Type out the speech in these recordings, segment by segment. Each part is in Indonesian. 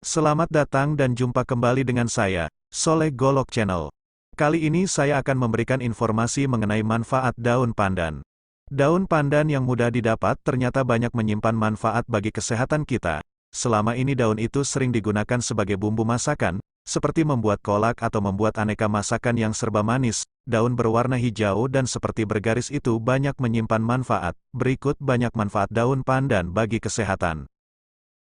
Selamat datang dan jumpa kembali dengan saya, Soleh Golok Channel. Kali ini saya akan memberikan informasi mengenai manfaat daun pandan. Daun pandan yang mudah didapat ternyata banyak menyimpan manfaat bagi kesehatan kita. Selama ini daun itu sering digunakan sebagai bumbu masakan, seperti membuat kolak atau membuat aneka masakan yang serba manis. Daun berwarna hijau dan seperti bergaris itu banyak menyimpan manfaat. Berikut banyak manfaat daun pandan bagi kesehatan.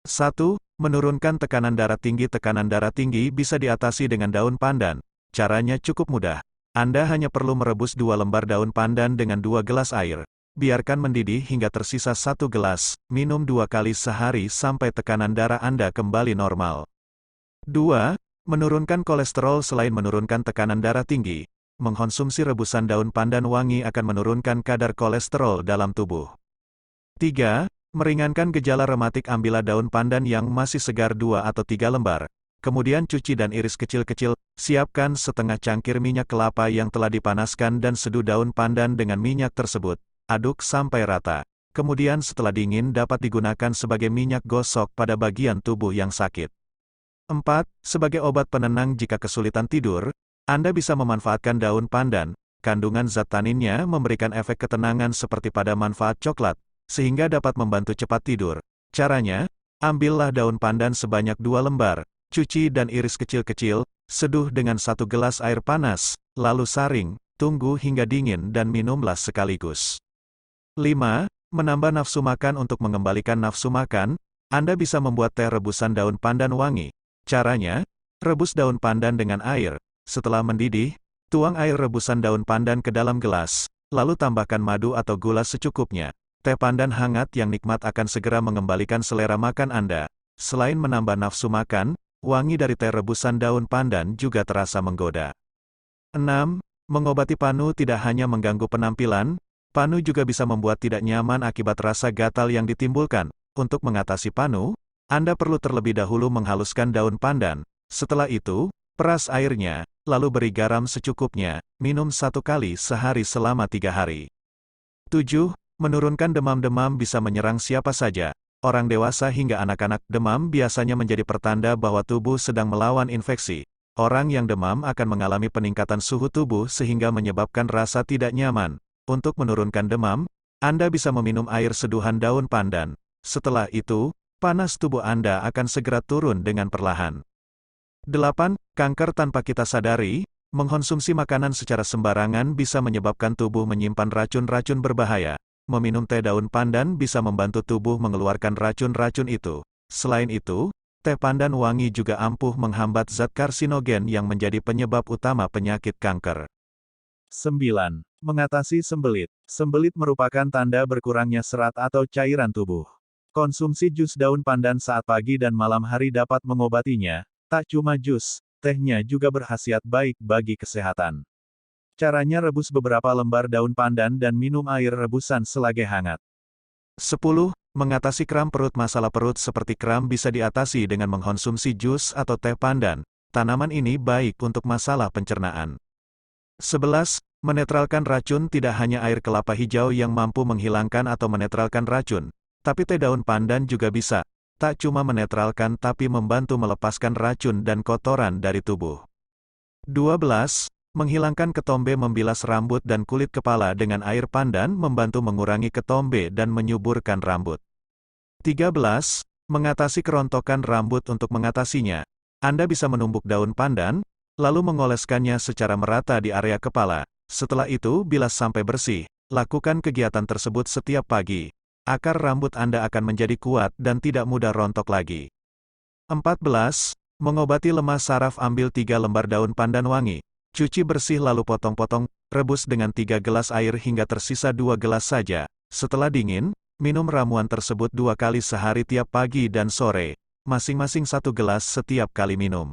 1. Menurunkan tekanan darah tinggi. Tekanan darah tinggi bisa diatasi dengan daun pandan. Caranya cukup mudah. Anda hanya perlu merebus 2 lembar daun pandan dengan 2 gelas air. Biarkan mendidih hingga tersisa 1 gelas, minum 2 kali sehari sampai tekanan darah Anda kembali normal. 2. Menurunkan kolesterol. Selain menurunkan tekanan darah tinggi, mengkonsumsi rebusan daun pandan wangi akan menurunkan kadar kolesterol dalam tubuh. 3. Meringankan gejala rematik. Ambillah daun pandan yang masih segar 2 atau 3 lembar. Kemudian cuci dan iris kecil-kecil. Siapkan setengah cangkir minyak kelapa yang telah dipanaskan dan seduh daun pandan dengan minyak tersebut. Aduk sampai rata. Kemudian setelah dingin dapat digunakan sebagai minyak gosok pada bagian tubuh yang sakit. 4. Sebagai obat penenang jika kesulitan tidur, Anda bisa memanfaatkan daun pandan. Kandungan zat taninnya memberikan efek ketenangan seperti pada manfaat coklat, sehingga dapat membantu cepat tidur. Caranya, ambillah daun pandan sebanyak 2 lembar, cuci dan iris kecil-kecil, seduh dengan 1 gelas air panas, lalu saring, tunggu hingga dingin dan minumlah sekaligus. 5. Menambah nafsu makan. Untuk mengembalikan nafsu makan, Anda bisa membuat teh rebusan daun pandan wangi. Caranya, rebus daun pandan dengan air. Setelah mendidih, tuang air rebusan daun pandan ke dalam gelas, lalu tambahkan madu atau gula secukupnya. Teh pandan hangat yang nikmat akan segera mengembalikan selera makan Anda. Selain menambah nafsu makan, wangi dari teh rebusan daun pandan juga terasa menggoda. 6. Mengobati panu. Tidak hanya mengganggu penampilan, panu juga bisa membuat tidak nyaman akibat rasa gatal yang ditimbulkan. Untuk mengatasi panu, Anda perlu terlebih dahulu menghaluskan daun pandan. Setelah itu, peras airnya, lalu beri garam secukupnya. Minum 1 kali sehari selama 3 hari. 7. Menurunkan demam. Demam bisa menyerang siapa saja, orang dewasa hingga anak-anak. Demam biasanya menjadi pertanda bahwa tubuh sedang melawan infeksi. Orang yang demam akan mengalami peningkatan suhu tubuh sehingga menyebabkan rasa tidak nyaman. Untuk menurunkan demam, Anda bisa meminum air seduhan daun pandan. Setelah itu, panas tubuh Anda akan segera turun dengan perlahan. 8. Kanker. Tanpa kita sadari, mengkonsumsi makanan secara sembarangan bisa menyebabkan tubuh menyimpan racun-racun berbahaya. Meminum teh daun pandan bisa membantu tubuh mengeluarkan racun-racun itu. Selain itu, teh pandan wangi juga ampuh menghambat zat karsinogen yang menjadi penyebab utama penyakit kanker. 9. Mengatasi sembelit. Sembelit merupakan tanda berkurangnya serat atau cairan tubuh. Konsumsi jus daun pandan saat pagi dan malam hari dapat mengobatinya. Tak cuma jus, tehnya juga berkhasiat baik bagi kesehatan. Caranya, rebus beberapa lembar daun pandan dan minum air rebusan selagi hangat. 10. Mengatasi kram perut. Masalah perut seperti kram bisa diatasi dengan mengkonsumsi jus atau teh pandan. Tanaman ini baik untuk masalah pencernaan. 11. Menetralkan racun. Tidak hanya air kelapa hijau yang mampu menghilangkan atau menetralkan racun, tapi teh daun pandan juga bisa. Tak cuma menetralkan tapi membantu melepaskan racun dan kotoran dari tubuh. 12. Menghilangkan ketombe. Membilas rambut dan kulit kepala dengan air pandan membantu mengurangi ketombe dan menyuburkan rambut. 13. Mengatasi kerontokan rambut. Untuk mengatasinya, Anda bisa menumbuk daun pandan, lalu mengoleskannya secara merata di area kepala. Setelah itu bilas sampai bersih. Lakukan kegiatan tersebut setiap pagi. Akar rambut Anda akan menjadi kuat dan tidak mudah rontok lagi. 14. Mengobati lemah saraf. Ambil 3 lembar daun pandan wangi. Cuci bersih lalu potong-potong, rebus dengan 3 gelas air hingga tersisa 2 gelas saja. Setelah dingin, minum ramuan tersebut 2 kali sehari tiap pagi dan sore, masing-masing 1 gelas setiap kali minum.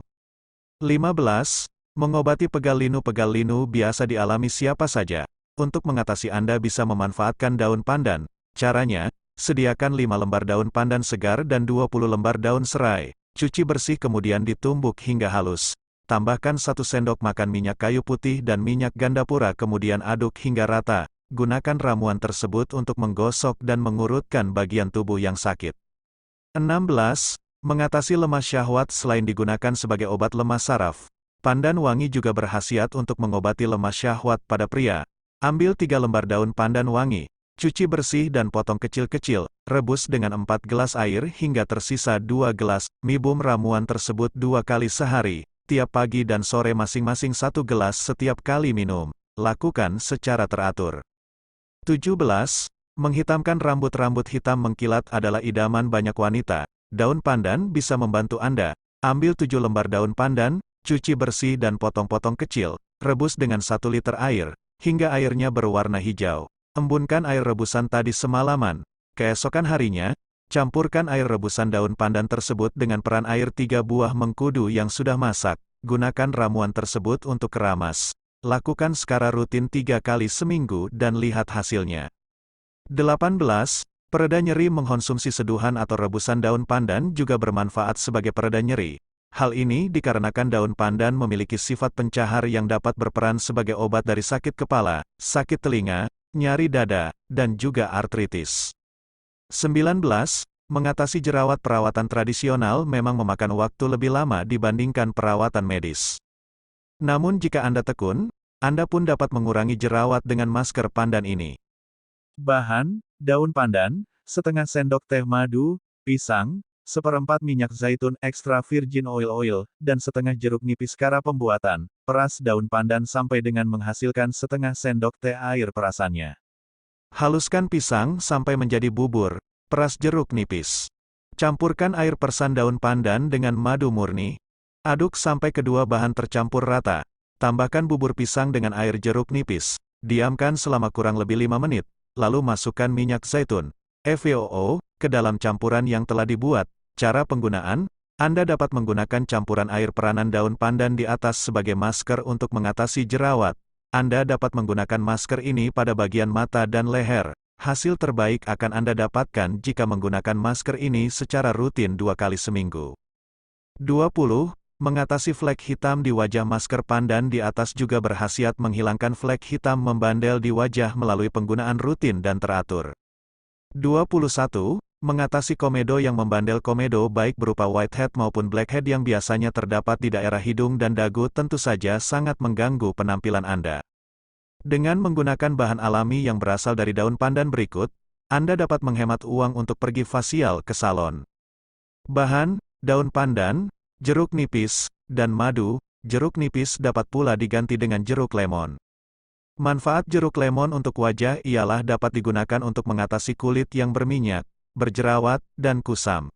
15. Mengobati pegal linu. Pegal linu biasa dialami siapa saja. Untuk mengatasi Anda bisa memanfaatkan daun pandan. Caranya, sediakan 5 lembar daun pandan segar dan 20 lembar daun serai. Cuci bersih kemudian ditumbuk hingga halus. Tambahkan 1 sendok makan minyak kayu putih dan minyak gandapura kemudian aduk hingga rata. Gunakan ramuan tersebut untuk menggosok dan mengurutkan bagian tubuh yang sakit. 16. Mengatasi lemas syahwat selain digunakan sebagai obat lemas saraf, pandan wangi juga berkhasiat untuk mengobati lemas syahwat pada pria. Ambil 3 lembar daun pandan wangi, cuci bersih dan potong kecil-kecil, rebus dengan 4 gelas air hingga tersisa 2 gelas, minum ramuan tersebut 2 kali sehari, tiap pagi dan sore masing-masing 1 gelas setiap kali minum. Lakukan secara teratur. 17. Menghitamkan rambut-rambut hitam mengkilat adalah idaman banyak wanita. Daun pandan bisa membantu Anda. Ambil 7 lembar daun pandan, cuci bersih dan potong-potong kecil, rebus dengan 1 liter air, hingga airnya berwarna hijau. Embunkan air rebusan tadi semalaman. Keesokan harinya, campurkan air rebusan daun pandan tersebut dengan peran air 3 buah mengkudu yang sudah masak. Gunakan ramuan tersebut untuk keramas. Lakukan secara rutin 3 kali seminggu dan lihat hasilnya. 18. Pereda nyeri. Mengkonsumsi seduhan atau rebusan daun pandan juga bermanfaat sebagai pereda nyeri. Hal ini dikarenakan daun pandan memiliki sifat pencahar yang dapat berperan sebagai obat dari sakit kepala, sakit telinga, nyeri dada, dan juga artritis. 19. Mengatasi jerawat. Perawatan tradisional memang memakan waktu lebih lama dibandingkan perawatan medis. Namun jika Anda tekun, Anda pun dapat mengurangi jerawat dengan masker pandan ini. Bahan: daun pandan, setengah sendok teh madu, pisang, seperempat minyak zaitun extra virgin oil, dan setengah jeruk nipis. Cara pembuatan: peras daun pandan sampai dengan menghasilkan setengah sendok teh air perasannya. Haluskan pisang sampai menjadi bubur, peras jeruk nipis. Campurkan air persan daun pandan dengan madu murni. Aduk sampai kedua bahan tercampur rata. Tambahkan bubur pisang dengan air jeruk nipis. Diamkan selama kurang lebih 5 menit. Lalu masukkan minyak zaitun, EVOO, ke dalam campuran yang telah dibuat. Cara penggunaan: Anda dapat menggunakan campuran air peranan daun pandan di atas sebagai masker untuk mengatasi jerawat. Anda dapat menggunakan masker ini pada bagian mata dan leher. Hasil terbaik akan Anda dapatkan jika menggunakan masker ini secara rutin 2 kali seminggu. 20. Mengatasi flek hitam di wajah. Masker pandan di atas juga berkhasiat menghilangkan flek hitam membandel di wajah melalui penggunaan rutin dan teratur. 21. Mengatasi komedo yang membandel. Komedo baik berupa whitehead maupun blackhead yang biasanya terdapat di daerah hidung dan dagu tentu saja sangat mengganggu penampilan Anda. Dengan menggunakan bahan alami yang berasal dari daun pandan berikut, Anda dapat menghemat uang untuk pergi fasial ke salon. Bahan: daun pandan, jeruk nipis, dan madu. Jeruk nipis dapat pula diganti dengan jeruk lemon. Manfaat jeruk lemon untuk wajah ialah dapat digunakan untuk mengatasi kulit yang berminyak, berjerawat, dan kusam.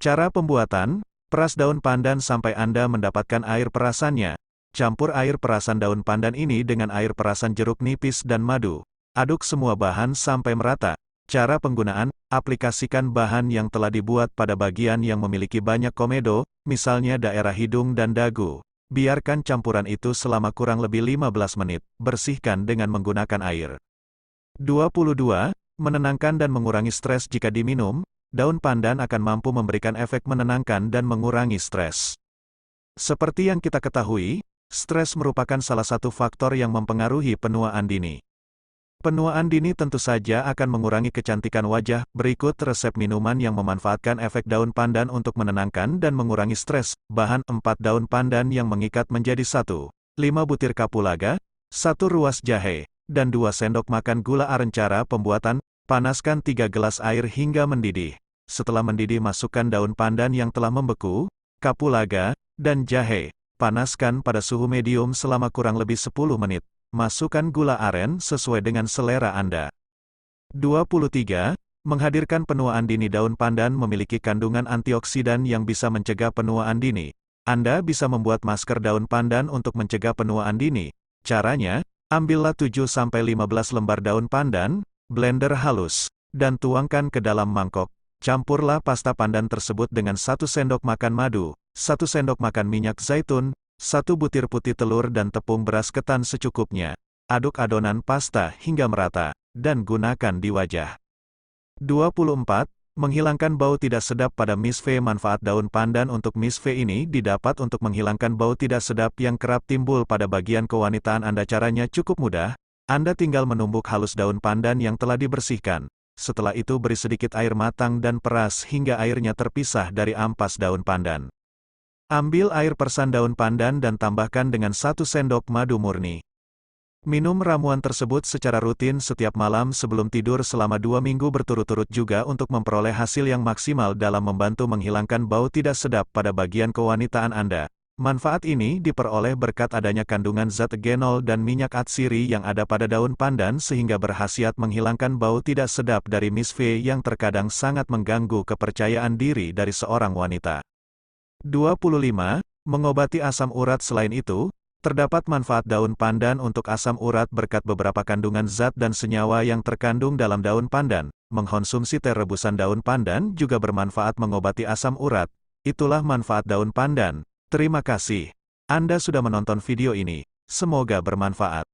Cara pembuatan: peras daun pandan sampai Anda mendapatkan air perasannya. Campur air perasan daun pandan ini dengan air perasan jeruk nipis dan madu. Aduk semua bahan sampai merata. Cara penggunaan: aplikasikan bahan yang telah dibuat pada bagian yang memiliki banyak komedo, misalnya daerah hidung dan dagu. Biarkan campuran itu selama kurang lebih 15 menit, bersihkan dengan menggunakan air. 22. Menenangkan dan mengurangi stres. Jika diminum, daun pandan akan mampu memberikan efek menenangkan dan mengurangi stres. Seperti yang kita ketahui, stres merupakan salah satu faktor yang mempengaruhi penuaan dini. Penuaan dini tentu saja akan mengurangi kecantikan wajah. Berikut resep minuman yang memanfaatkan efek daun pandan untuk menenangkan dan mengurangi stres. Bahan: 4 daun pandan yang mengikat menjadi 1, 5 butir kapulaga, 1 ruas jahe, dan 2 sendok makan gula aren. Cara pembuatan: panaskan 3 gelas air hingga mendidih. Setelah mendidih, masukkan daun pandan yang telah membeku, kapulaga, dan jahe. Panaskan pada suhu medium selama kurang lebih 10 menit. Masukkan gula aren sesuai dengan selera Anda. 23. Menghadirkan penuaan dini. Daun pandan memiliki kandungan antioksidan yang bisa mencegah penuaan dini. Anda bisa membuat masker daun pandan untuk mencegah penuaan dini. Caranya: ambillah 7-15 lembar daun pandan, blender halus, dan tuangkan ke dalam mangkok. Campurlah pasta pandan tersebut dengan 1 sendok makan madu, 1 sendok makan minyak zaitun, 1 butir putih telur dan tepung beras ketan secukupnya. Aduk adonan pasta hingga merata, dan gunakan di wajah. 24. Menghilangkan bau tidak sedap pada misve. Manfaat daun pandan untuk misve ini didapat untuk menghilangkan bau tidak sedap yang kerap timbul pada bagian kewanitaan Anda. Caranya cukup mudah. Anda tinggal menumbuk halus daun pandan yang telah dibersihkan. setelah itu beri sedikit air matang dan peras hingga airnya terpisah dari ampas daun pandan. Ambil air persan daun pandan dan tambahkan dengan 1 sendok madu murni. Minum ramuan tersebut secara rutin setiap malam sebelum tidur selama 2 minggu berturut-turut juga untuk memperoleh hasil yang maksimal dalam membantu menghilangkan bau tidak sedap pada bagian kewanitaan Anda. Manfaat ini diperoleh berkat adanya kandungan zat genol dan minyak atsiri yang ada pada daun pandan sehingga berkhasiat menghilangkan bau tidak sedap dari misve yang terkadang sangat mengganggu kepercayaan diri dari seorang wanita. 25. Mengobati asam urat. Selain itu, terdapat manfaat daun pandan untuk asam urat berkat beberapa kandungan zat dan senyawa yang terkandung dalam daun pandan. Mengkonsumsi teh rebusan daun pandan juga bermanfaat mengobati asam urat. Itulah manfaat daun pandan. Terima kasih. Anda sudah menonton video ini. Semoga bermanfaat.